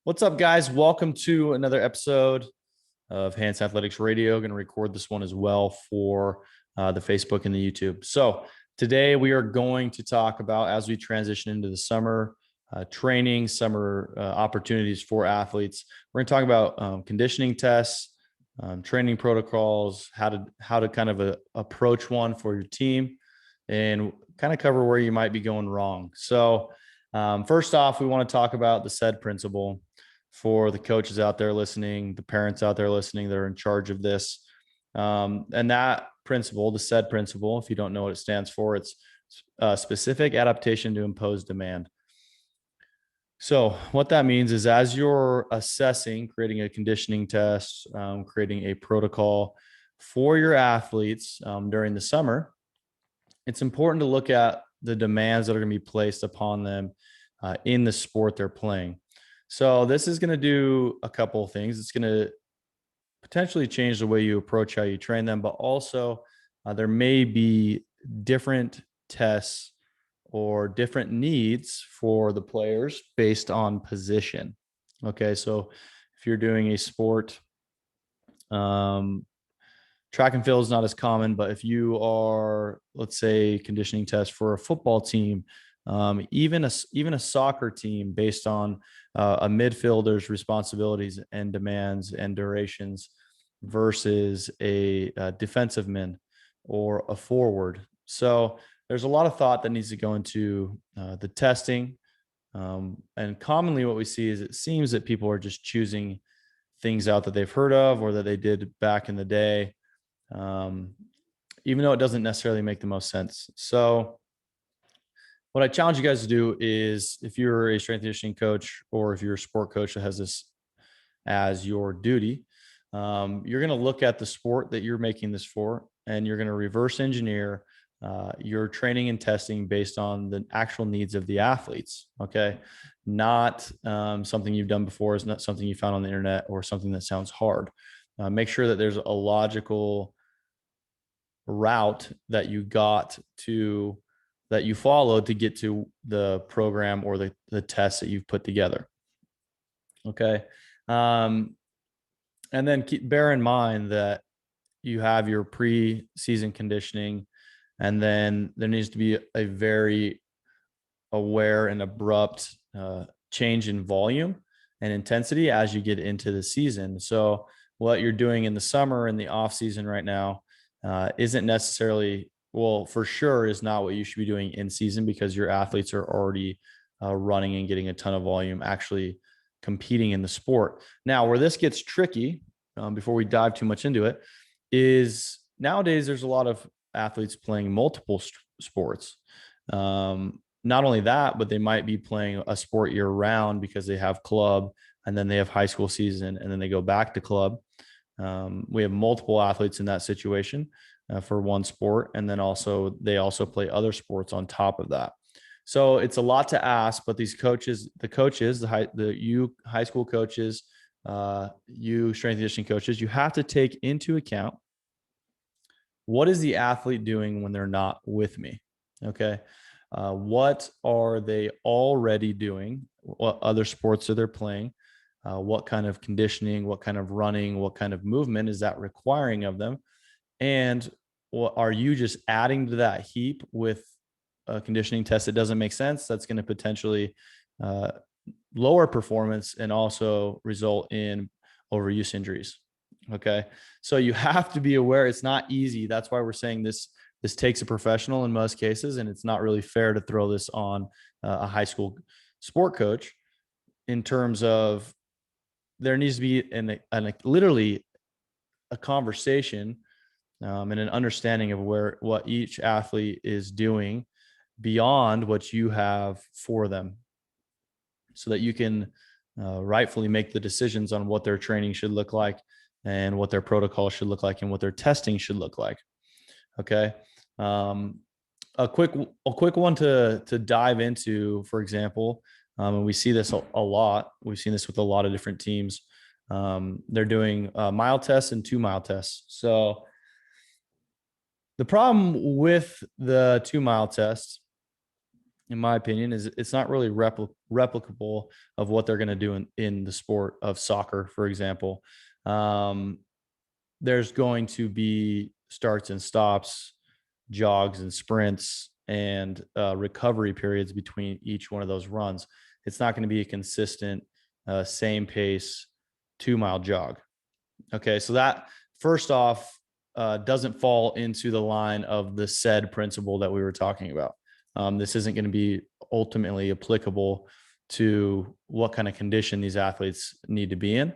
What's up, guys? Welcome to another episode of Hansen Athletics Radio. Going to record this one as well for the Facebook and the YouTube. So today we are going to talk about, as we transition into the summer training, summer opportunities for athletes. We're going to talk about conditioning tests, training protocols, how to kind of approach one for your team, and kind of cover where you might be going wrong. So first off, we want to talk about the SAID principle for the coaches out there listening, the parents out there listening that are in charge of this. And that principle, the SAID principle, if you don't know what it stands for, it's specific adaptation to imposed demand. So what that means is, as you're assessing, creating a conditioning test, creating a protocol for your athletes during the summer, it's important to look at the demands that are going to be placed upon them in the sport they're playing. So this is going to do a couple of things. It's going to potentially change the way you approach how you train them, but also there may be different tests or different needs for the players based on position. Okay, so if you're doing a sport, track and field is not as common, but if you are, let's say, conditioning test for a football team, even a soccer team, based on a midfielder's responsibilities and demands and durations versus a defensive man or a forward. So there's a lot of thought that needs to go into the testing. And commonly what we see is, it seems that people are just choosing things out that they've heard of or that they did back in the day, even though it doesn't necessarily make the most sense. So what I challenge you guys to do is, if you're a strength conditioning coach or if you're a sport coach that has this as your duty, you're going to look at the sport that you're making this for, and you're going to reverse engineer your training and testing based on the actual needs of the athletes. Okay. Not something you've done before, is not something you found on the internet or something that sounds hard. Make sure that there's a logical route that you follow to get to the program or the tests that you've put together. Okay. And then bear in mind that you have your pre-season conditioning, and then there needs to be a very aware and abrupt change in volume and intensity as you get into the season. So what you're doing in the summer and the off season right now isn't necessarily, well, for sure is not what you should be doing in season, because your athletes are already running and getting a ton of volume, actually competing in the sport. Now, where this gets tricky, before we dive too much into it, is nowadays there's a lot of athletes playing multiple sports. Not only that, but they might be playing a sport year round because they have club, and then they have high school season, and then they go back to club. We have multiple athletes in that situation for one sport, and then they also play other sports on top of that. So it's a lot to ask, but these coaches, you high school coaches, you strength conditioning coaches, you have to take into account, what is the athlete doing when they're not with me? Okay. What are they already doing? What other sports are they playing? What kind of conditioning, what kind of running, what kind of movement is that requiring of them? And are you just adding to that heap with a conditioning test that doesn't make sense? That's going to potentially lower performance and also result in overuse injuries. Okay. So you have to be aware. It's not easy. That's why we're saying this takes a professional in most cases, and it's not really fair to throw this on a high school sport coach, in terms of there needs to be literally a conversation and an understanding of what each athlete is doing beyond what you have for them, so that you can rightfully make the decisions on what their training should look like, and what their protocol should look like, and what their testing should look like. Okay. A quick one to dive into, for example, and we see this a lot. We've seen this with a lot of different teams. They're doing mile tests and 2 mile tests. So the problem with the 2 mile test in my opinion, is it's not really replicable of what they're going to do in the sport of soccer, for example. There's going to be starts and stops, jogs and sprints, and recovery periods between each one of those runs. It's not going to be a consistent, same pace 2-mile jog. Okay, so that first off doesn't fall into the line of the said principle that we were talking about. This isn't going to be ultimately applicable to what kind of condition these athletes need to be in.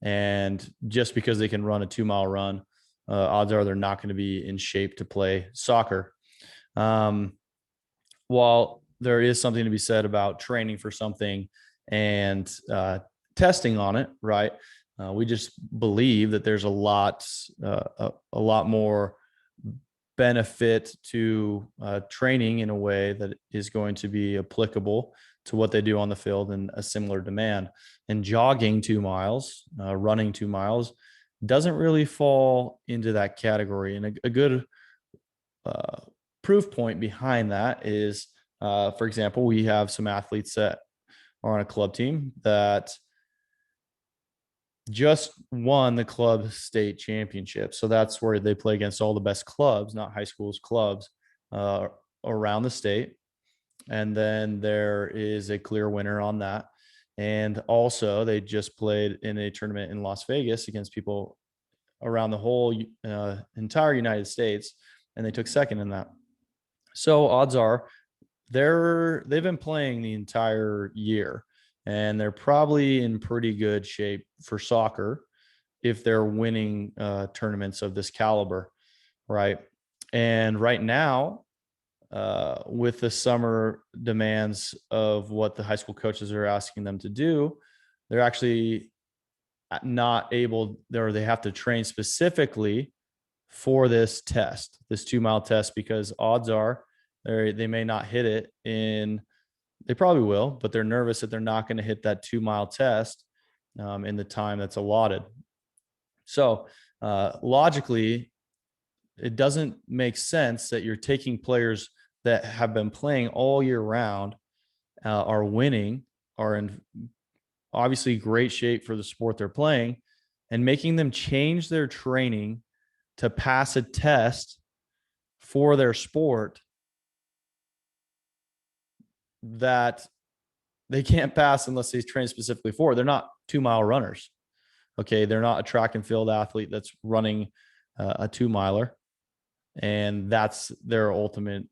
And just because they can run a 2-mile run, odds are they're not going to be in shape to play soccer. While there is something to be said about training for something and testing on it, right? We just believe that there's a lot more benefit to training in a way that is going to be applicable to what they do on the field in a similar demand. And jogging 2 miles, running 2 miles doesn't really fall into that category. And a good proof point behind that is, for example, we have some athletes that are on a club team that just won the club state championship. So that's where they play against all the best clubs, not high schools, clubs around the state. And then there is a clear winner on that. And also they just played in a tournament in Las Vegas against people around the whole entire United States. And they took second in that. So odds are they've been playing the entire year, and they're probably in pretty good shape for soccer if they're winning tournaments of this caliber, right? And right now, with the summer demands of what the high school coaches are asking them to do, they're actually not able, or they have to train specifically for this test, this 2-mile test, because odds are they may not hit it they probably will, but they're nervous that they're not going to hit that 2-mile test in the time that's allotted. So logically, it doesn't make sense that you're taking players that have been playing all year round, are winning, are in obviously great shape for the sport they're playing, and making them change their training to pass a test for their sport that they can't pass unless they train specifically for. They're not 2-mile runners. Okay. They're not a track and field athlete that's running a 2-miler, and that's their ultimate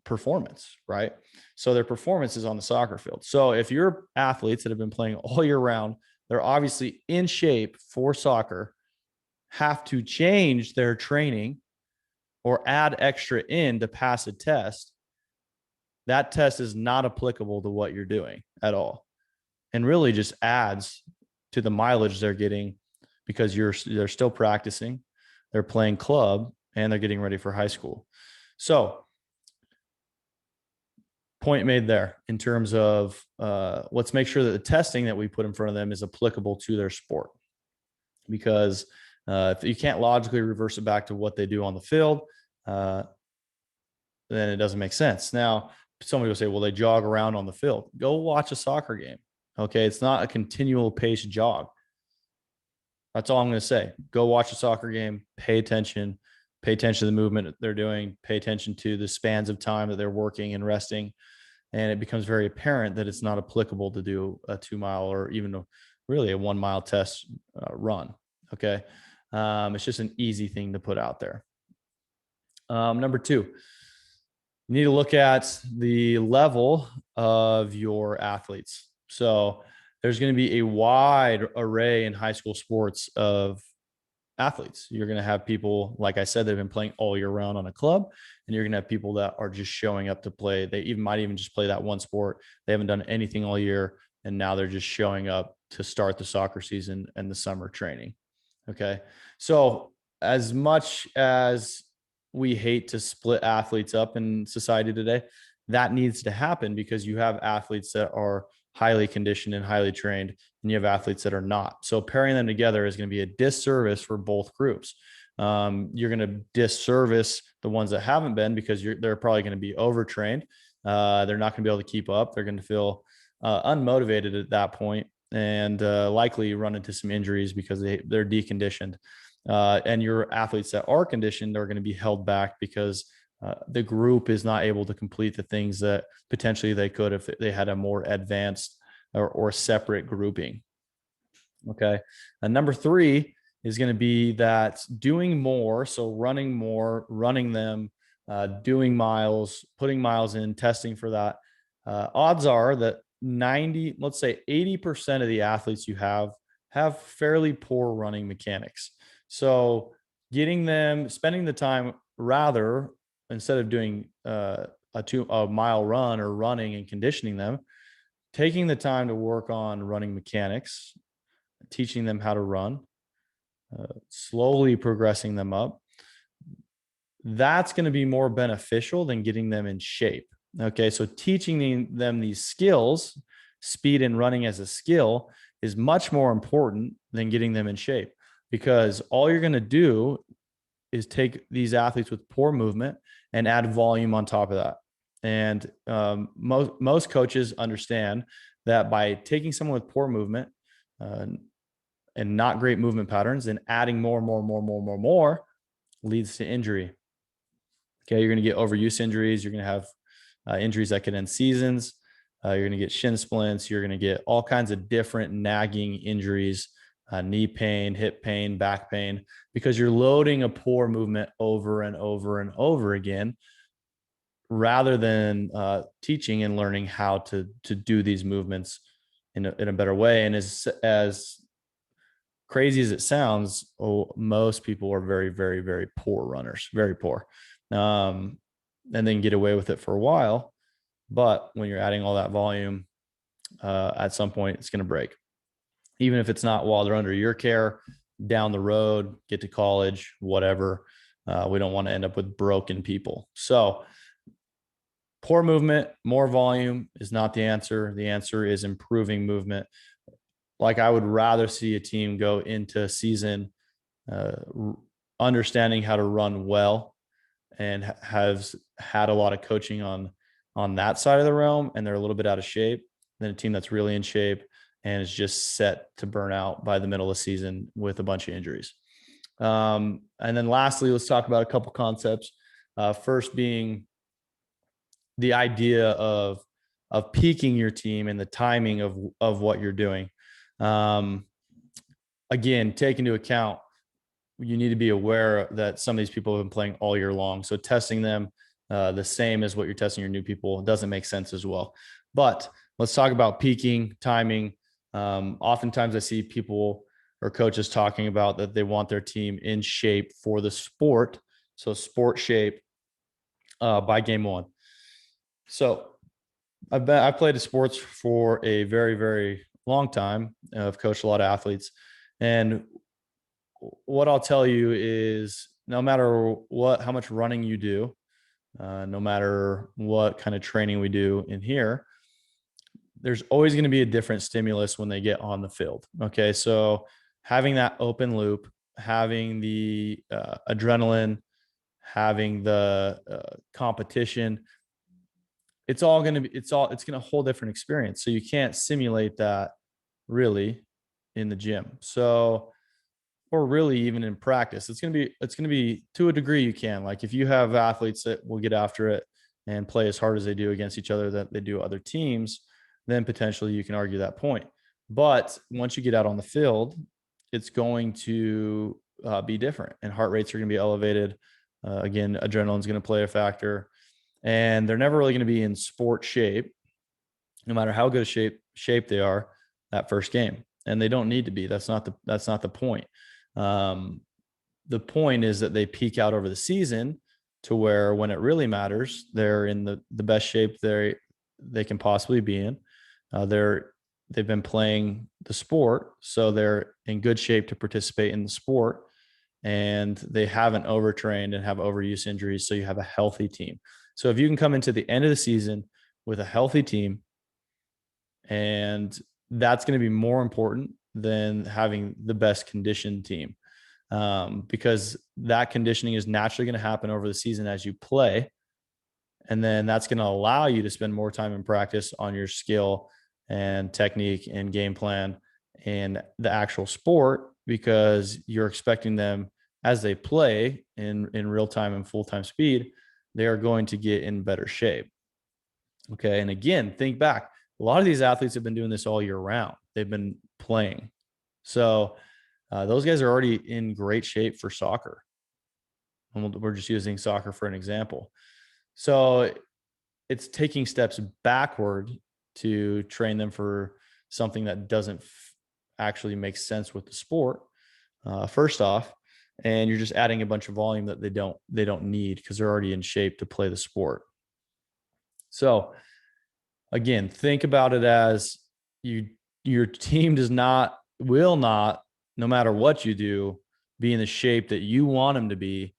performance, right? So their performance is on the soccer field. So if you're athletes that have been playing all year round, they're obviously in shape for soccer, have to change their training or add extra in to pass a test, that test is not applicable to what you're doing at all, and really just adds to the mileage they're getting, because they're still practicing, they're playing club, and they're getting ready for high school. So point made there in terms of let's make sure that the testing that we put in front of them is applicable to their sport, because if you can't logically reverse it back to what they do on the field, then it doesn't make sense. Now, somebody will say, well, they jog around on the field. Go watch a soccer game. Okay. It's not a continual pace jog. That's all I'm going to say. Go watch a soccer game, pay attention to the movement they're doing, pay attention to the spans of time that they're working and resting. And it becomes very apparent that it's not applicable to do a 2-mile or even really a 1-mile test run. Okay. It's just an easy thing to put out there. Number 2, you need to look at the level of your athletes. So there's going to be a wide array in high school sports of athletes. You're going to have people, like I said, they've been playing all year round on a club, and you're going to have people that are just showing up to play. They might even just play that one sport. They haven't done anything all year, and now they're just showing up to start the soccer season and the summer training. Okay. So as much as we hate to split athletes up in society today, that needs to happen, because you have athletes that are highly conditioned and highly trained, and you have athletes that are not. So pairing them together is going to be a disservice for both groups. You're going to disservice the ones that haven't been, because they're probably going to be overtrained, They're not going to be able to keep up. They're going to feel unmotivated at that point, and likely run into some injuries because they're deconditioned. And your athletes that are conditioned are going to be held back because the group is not able to complete the things that potentially they could if they had a more advanced or separate grouping. Okay. And number 3 is going to be that doing more. So running more, running them, doing miles, putting miles in, testing for that. Odds are that 90, let's say 80% of the athletes you have fairly poor running mechanics. So getting them, spending the time rather, instead of doing a mile run or running and conditioning them, taking the time to work on running mechanics, teaching them how to run, slowly progressing them up. That's going to be more beneficial than getting them in shape. Okay. So teaching them these skills, speed and running as a skill, is much more important than getting them in shape, because all you're going to do is take these athletes with poor movement and add volume on top of that. And most coaches understand that by taking someone with poor movement and not great movement patterns and adding more leads to injury. Okay, you're going to get overuse injuries. You're going to have injuries that can end seasons. You're going to get shin splints. You're going to get all kinds of different nagging injuries, knee pain, hip pain, back pain, because you're loading a poor movement over and over and over again, rather than teaching and learning how to do these movements in a better way. And as crazy as it sounds, most people are very, very, very poor runners, very poor, and then get away with it for a while. But when you're adding all that volume, at some point it's going to break, even if it's not while they're under your care. Down the road, get to college, whatever. We don't want to end up with broken people. So poor movement, more volume is not the answer. The answer is improving movement. Like, I would rather see a team go into a season understanding how to run well and has had a lot of coaching on that side of the realm, and they're a little bit out of shape, than a team that's really in shape and is just set to burn out by the middle of the season with a bunch of injuries. And then lastly, let's talk about a couple concepts. First being the idea of peaking your team and the timing of what you're doing. Again, take into account, you need to be aware that some of these people have been playing all year long. So testing them the same as what you're testing your new people doesn't make sense as well. But let's talk about peaking, timing. Oftentimes I see people or coaches talking about that they want their team in shape for the sport. So sport shape by game 1. So I've played the sports for a very, very long time. I've coached a lot of athletes. And what I'll tell you is, no matter how much running you do, no matter what kind of training we do in here, there's always going to be a different stimulus when they get on the field. Okay. So having that open loop, having the adrenaline, having the competition, it's going to a whole different experience. So you can't simulate that really in the gym. So, or really even in practice, it's going to be to a degree you can. Like, if you have athletes that will get after it and play as hard as they do against each other that they do other teams, then potentially you can argue that point. But once you get out on the field, it's going to be different, and heart rates are going to be elevated. Again, adrenaline is going to play a factor, and they're never really going to be in sport shape, no matter how good a shape they are that first game. And they don't need to be. That's not the point. The point is that they peak out over the season to where, when it really matters, they're in the best shape they can possibly be in. They've been playing the sport, so they're in good shape to participate in the sport, and they haven't overtrained and have overuse injuries. So you have a healthy team. So if you can come into the end of the season with a healthy team, and that's going to be more important than having the best conditioned team, because that conditioning is naturally going to happen over the season as you play. And then that's going to allow you to spend more time in practice on your skill and technique and game plan and the actual sport, because you're expecting them, as they play in real time and full-time speed, they are going to get in better shape. Okay. And again, think back. A lot of these athletes have been doing this all year round. They've been playing. So those guys are already in great shape for soccer. And we're just using soccer for an example. So it's taking steps backward to train them for something that doesn't actually make sense with the sport, first off, and you're just adding a bunch of volume that they don't need because they're already in shape to play the sport. So again, think about it as your team will not, no matter what you do, be in the shape that you want them to be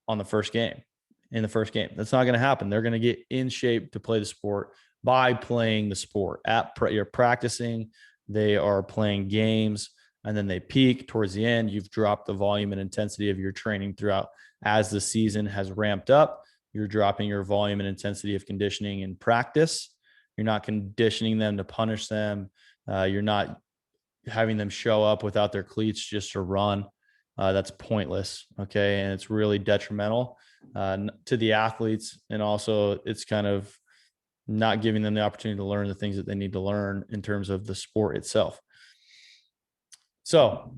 on the first game. In the first game, that's not going to happen. They're going to get in shape to play the sport by playing the sport. You're practicing, they are playing games, and then they peak towards the end. You've dropped the volume and intensity of your training throughout. As the season has ramped up, you're dropping your volume and intensity of conditioning in practice. You're not conditioning them to punish them. You're not having them show up without their cleats just to run. That's pointless. Okay. And it's really detrimental to the athletes. And also it's kind of not giving them the opportunity to learn the things that they need to learn in terms of the sport itself. So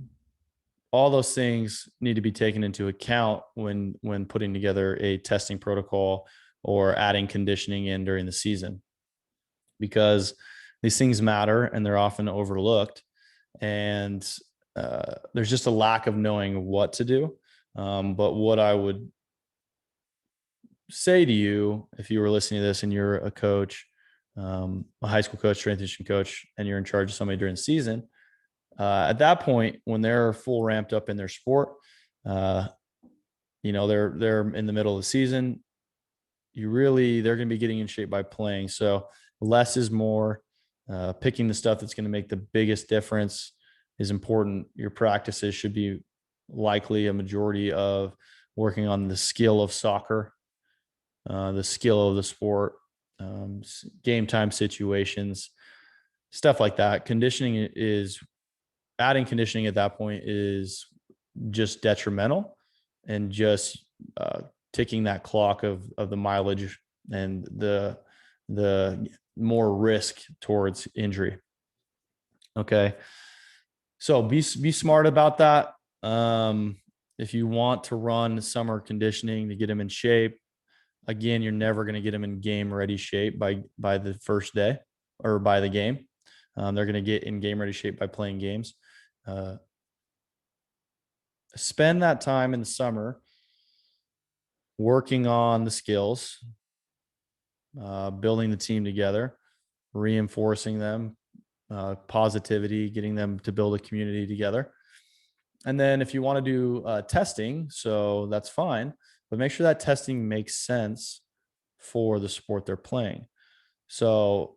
all those things need to be taken into account when putting together a testing protocol or adding conditioning in during the season, because these things matter and they're often overlooked. And there's just a lack of knowing what to do. But what I would say to you, if you were listening to this and you're a coach, a high school coach, strength and conditioning coach, and you're in charge of somebody during the season, at that point, when they're full ramped up in their sport, they're in the middle of the season, they're going to be getting in shape by playing. So less is more. Picking the stuff that's going to make the biggest difference is important. Your practices should be likely a majority of working on the skill of soccer, the skill of the sport, game time situations, stuff like that. Adding conditioning at that point is just detrimental and just ticking that clock of the mileage and the more risk towards injury. Okay. So be smart about that. If you want to run summer conditioning to get them in shape, again, you're never going to get them in game ready shape by the first day or by the game. They're going to get in game ready shape by playing games. Spend that time in the summer working on the skills, building the team together, reinforcing them, positivity, getting them to build a community together. And then if you want to do testing, so that's fine, but make sure that testing makes sense for the sport they're playing. So,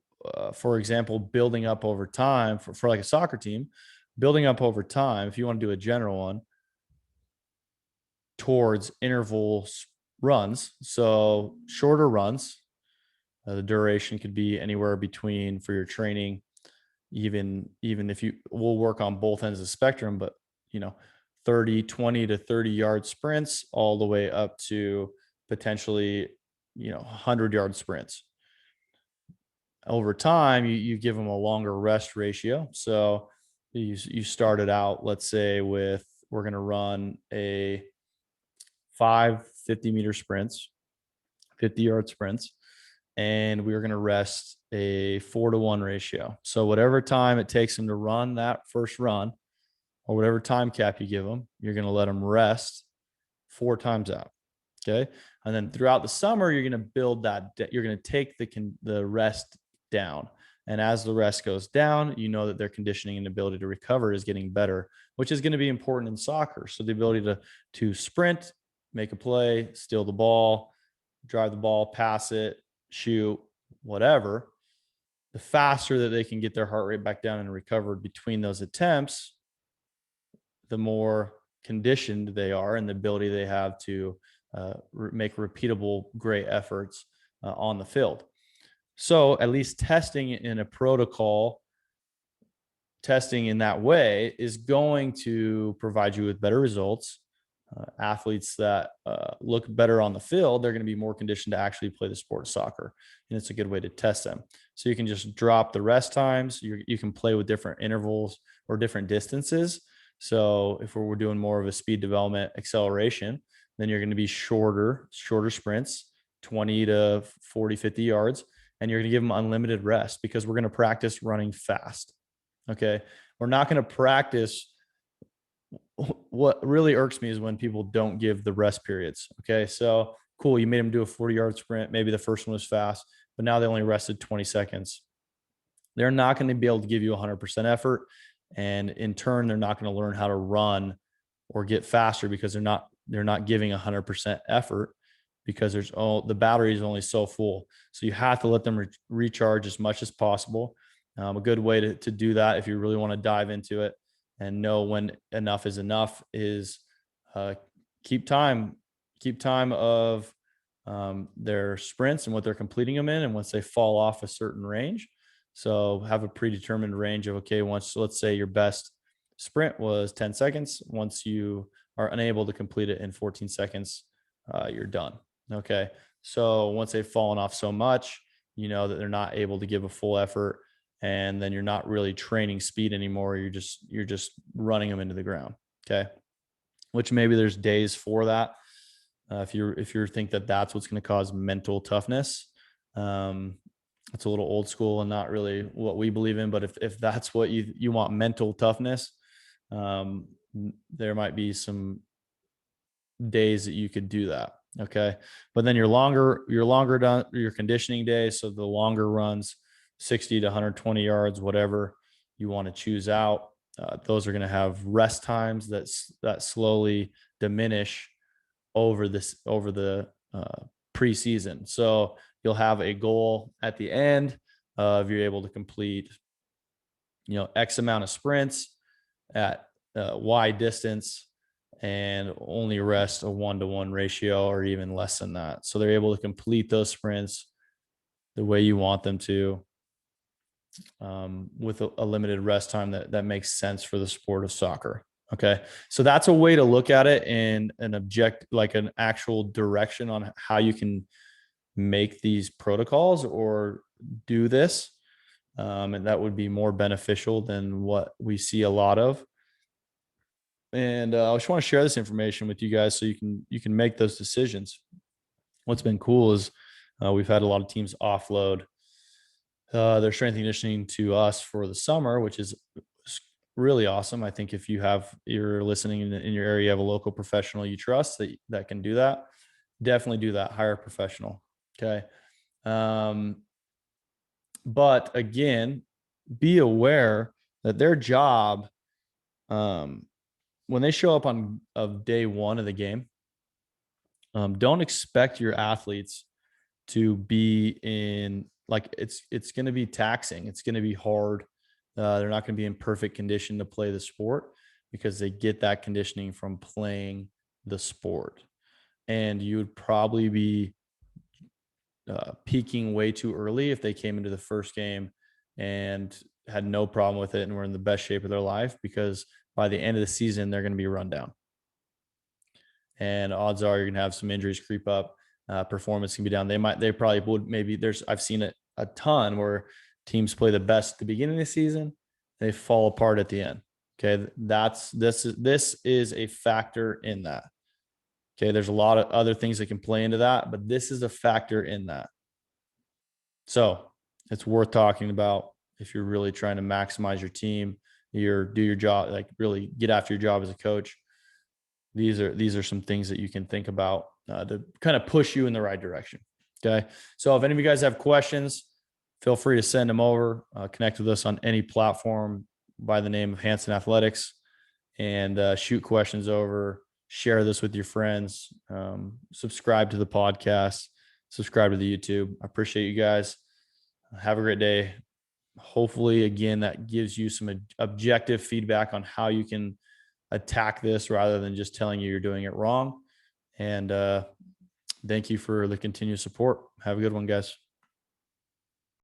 for example, building up over time for like a soccer team, building up over time, if you want to do a general one, towards interval runs. So shorter runs, the duration could be anywhere between, for your training, even if we'll work on both ends of the spectrum, but 20 to 30 yard sprints all the way up to potentially 100-yard sprints. Over time, you give them a longer rest ratio. So you started out, let's say, we're going to run a 5 50-meter sprints, 50-yard sprints, and we were going to rest a 4-to-1 ratio. So whatever time it takes them to run that first run, or whatever time cap you give them, you're going to let them rest 4 times out. Okay. And then throughout the summer, you're going to build that. You're going to take the rest down. And as the rest goes down, you know that their conditioning and ability to recover is getting better, which is going to be important in soccer. So the ability to sprint, make a play, steal the ball, drive the ball, pass it, shoot, whatever, the faster that they can get their heart rate back down and recover between those attempts, the more conditioned they are and the ability they have to make repeatable great efforts on the field. So at least testing in a protocol, testing in that way is going to provide you with better results. Athletes that look better on the field, they're going to be more conditioned to actually play the sport of soccer. And it's a good way to test them. So you can just drop the rest times. You can play with different intervals or different distances. So if we're doing more of a speed development acceleration, then you're going to be shorter sprints, 20 to 40, 50 yards. And you're going to give them unlimited rest because we're going to practice running fast. Okay. We're not going to practice. What really irks me is when people don't give the rest periods. Okay. So cool. You made them do a 40-yard sprint. Maybe the first one was fast, but now they only rested 20 seconds. They're not going to be able to give you 100% effort. And in turn, they're not going to learn how to run or get faster because they're not giving 100% effort because the battery is only so full. So you have to let them recharge as much as possible. A good way to do that, if you really want to dive into it and know when enough is enough, is keep time of their sprints and what they're completing them in. And once they fall off a certain range, so have a predetermined range of, okay, once, let's say your best sprint was 10 seconds. Once you are unable to complete it in 14 seconds, you're done. Okay. So once they've fallen off so much, you know that they're not able to give a full effort, and then you're not really training speed anymore. You're just running them into the ground. Okay. Which maybe there's days for that. If you think that that's what's going to cause mental toughness, it's a little old school and not really what we believe in. But if that's what you want, mental toughness, there might be some days that you could do that. Okay. But then your conditioning days. So the longer runs, 60 to 120 yards, whatever you want to choose out. Those are going to have rest times that slowly diminish over the preseason. So you'll have a goal at the end of you're able to complete, X amount of sprints at Y distance and only rest a 1-to-1 ratio or even less than that. So they're able to complete those sprints the way you want them to, with a limited rest time that makes sense for the sport of soccer. Okay. So that's a way to look at it in an actual direction on how you can make these protocols or do this. And that would be more beneficial than what we see a lot of. And I just want to share this information with you guys so you can make those decisions. What's been cool is we've had a lot of teams offload their strength and conditioning to us for the summer, which is really awesome. I think if you're listening in your area, you have a local professional you trust that can do that, definitely do that. Hire a professional. Okay. But again, be aware that their job, when they show up of day one of the game, don't expect your athletes to be in, like, it's going to be taxing. It's going to be hard. They're not going to be in perfect condition to play the sport because they get that conditioning from playing the sport. And you would probably be peaking way too early if they came into the first game and had no problem with it and were in the best shape of their life, because by the end of the season, they're going to be run down. And odds are you're going to have some injuries creep up. Performance can be down. I've seen it a ton where teams play the best at the beginning of the season. They fall apart at the end. Okay. This is a factor in that. Okay. There's a lot of other things that can play into that, but this is a factor in that. So it's worth talking about if you're really trying to maximize your team, do your job, like really get after your job as a coach. These are some things that you can think about to kind of push you in the right direction. Okay. So if any of you guys have questions, feel free to send them over, connect with us on any platform by the name of HansenAthletics, and shoot questions over, share this with your friends, subscribe to the podcast, subscribe to the YouTube. I appreciate you guys. Have a great day. Hopefully, again, that gives you some objective feedback on how you can attack this rather than just telling you you're doing it wrong. And Thank you for the continued support. Have a good one, guys.